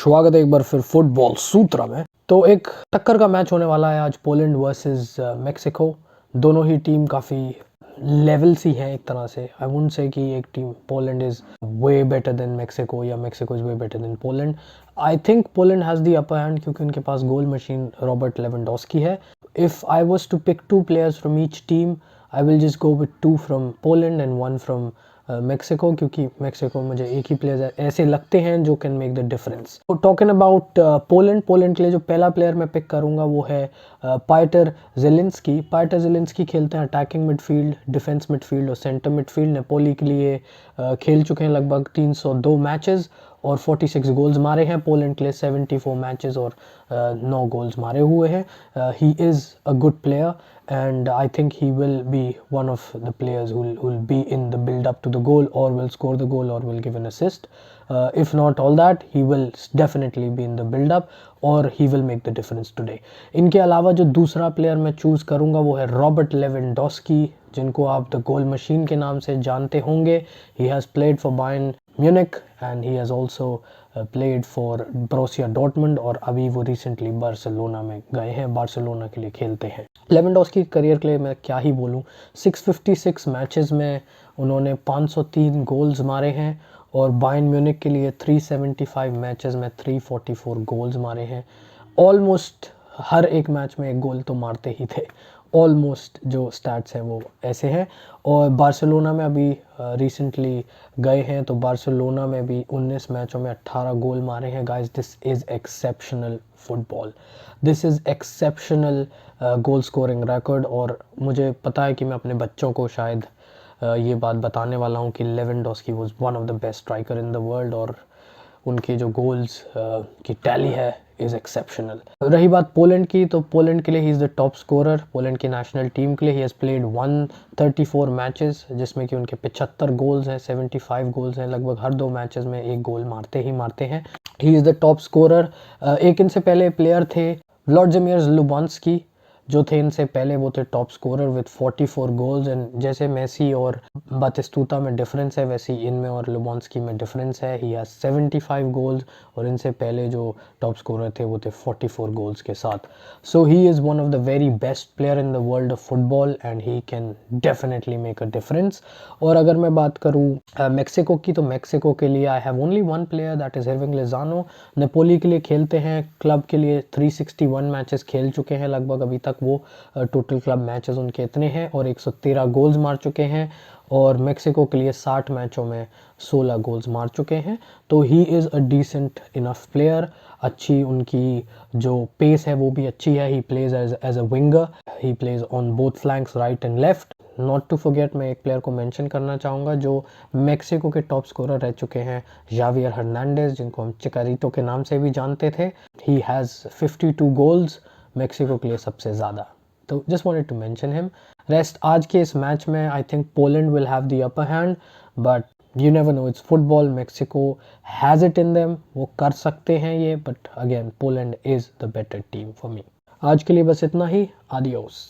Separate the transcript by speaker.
Speaker 1: स्वागत है एक बार फिर फुटबॉल सूत्र में। तो एक टक्कर का मैच होने वाला है आज, पोलैंड वर्सेस मेक्सिको। दोनों ही टीम काफ़ी लेवल सी है एक तरह से। आई वुडंट से कि एक team Poland is way better than Mexico या Mexico is way better than Poland. I think Poland has the upper hand क्योंकि उनके पास गोल मशीन रॉबर्ट लेवेंडोस्की है। If I was to pick 2 players from each team, I will just go with 2 from Poland and 1 from Mexico, क्योंकि Mexico मुझे एक ही player ऐसे लगते हैं जो कैन मेक द डिफरेंस। तो टॉकिंग अबाउट पोलैंड के लिए जो पहला प्लेयर मैं पिक करूंगा वो है पाइटर ज़ेलिंस्की। पाइटर ज़ेलिंस्की खेलते हैं अटैकिंग मिडफील्ड, डिफेंस मिडफील्ड और सेंटर मिडफील्ड। नेपोली के लिए खेल चुके हैं लगभग 302 मैचेस और 46 गोल्स मारे हैं। पोलैंड के लिए 74 मैचेस और 9 गोल्स मारे हुए हैं। ही is a good player and I think he will be one of the players who will be in the build up to the goal or will score the goal or will give an assist. If not all that, he will definitely be in the build up or he will make the difference today. इनके अलावा जो दूसरा player मैं choose करूँगा वो है Robert Lewandowski, जिनको आप द गोल मशीन के नाम से जानते होंगे। He has played for Bayern Munich and he has also played for Borussia Dortmund और अभी वो रिसेंटली बार्सिलोना में गए हैं, बार्सिलोना के लिए खेलते हैं। लेवेंडोस्की करियर के लिए मैं क्या ही बोलूँ, 656 मैचेस में उन्होंने 503 गोल्स मारे हैं और बायर्न म्यूनिक के लिए 375 मैचेस में 344 गोल्स मारे हैं। ऑलमोस्ट हर एक मैच में एक गोल तो मारते ही थे। ऑलमोस्ट जो स्टैट्स हैं वो ऐसे हैं। और बार्सिलोना में अभी रिसेंटली गए हैं, तो बार्सिलोना में भी 19 मैचों में 18 गोल मारे हैं। Guys, this is exceptional football, this is exceptional goal scoring record. और मुझे पता है कि मैं अपने बच्चों को शायद ये बात बताने वाला हूँ कि Lewandowski was one of the best striker in the world और उनके जो गोल्स की टैली है इज़ एक्सेप्शनल। रही बात पोलैंड की, तो पोलैंड के लिए he is the top scorer. Poland की नेशनल टीम के लिए ही हैज़ प्लेड 134 मैचेस, जिसमें कि उनके 75 गोल्स हैं, 75 गोल्स हैं। लगभग हर 2 मैचेस में एक गोल मारते ही मारते हैं। He is the top scorer. एक इनसे पहले प्लेयर थे व्लादिमीर लुबोंस्की, जो थे इनसे पहले, वो थे top scorer with 44 goals. And जैसे मेसी और बातिस्तूता में डिफरेंस है, वैसे इनमें और लुबोंस्की में डिफरेंस है। ही हैज़ 75 गोल्स और इनसे पहले जो टॉप स्कोरर थे वो थे 44 गोल्स के साथ। So he is one of the very best player in the world of football and he can definitely make a difference. और अगर मैं बात करूँ मेक्सिको की, तो मेक्सिको के लिए I have only one player, that is Hirving Lozano. Napoli के लिए खेलते हैं, क्लब के लिए 361 मैचेस खेल चुके हैं लगभग अभी तक वो। टोटल क्लब मैचेस उनके इतने हैं और 113 गोल्स मार चुके हैं। और मेक्सिको के लिए 60 मैचों में 16 गोल्स मार चुके हैं। तो he is a decent enough player. अच्छी उनकी जो पेस है वो भी अच्छी है। He plays as a winger, he plays on both flanks, right and left. Not to forget, मैं एक प्लेयर को मेंशन करना चाहूँगा जो मेक्सिको के टॉप स्कोरर रह चुके हैं, जावियर हर्नांडेज, जिनको हम चिकारितो के नाम से भी जानते थे। ही हैज़ 52 गोल्स, मेक्सिको के लिए सबसे ज़्यादा। तो just wanted to mention him. Rest आज के इस मैच में I think Poland will have the upper hand, but you never know, it's football. Mexico has it in them, वो कर सकते हैं ये, but again Poland is the better team for me. आज के लिए बस इतना ही। आदियोस।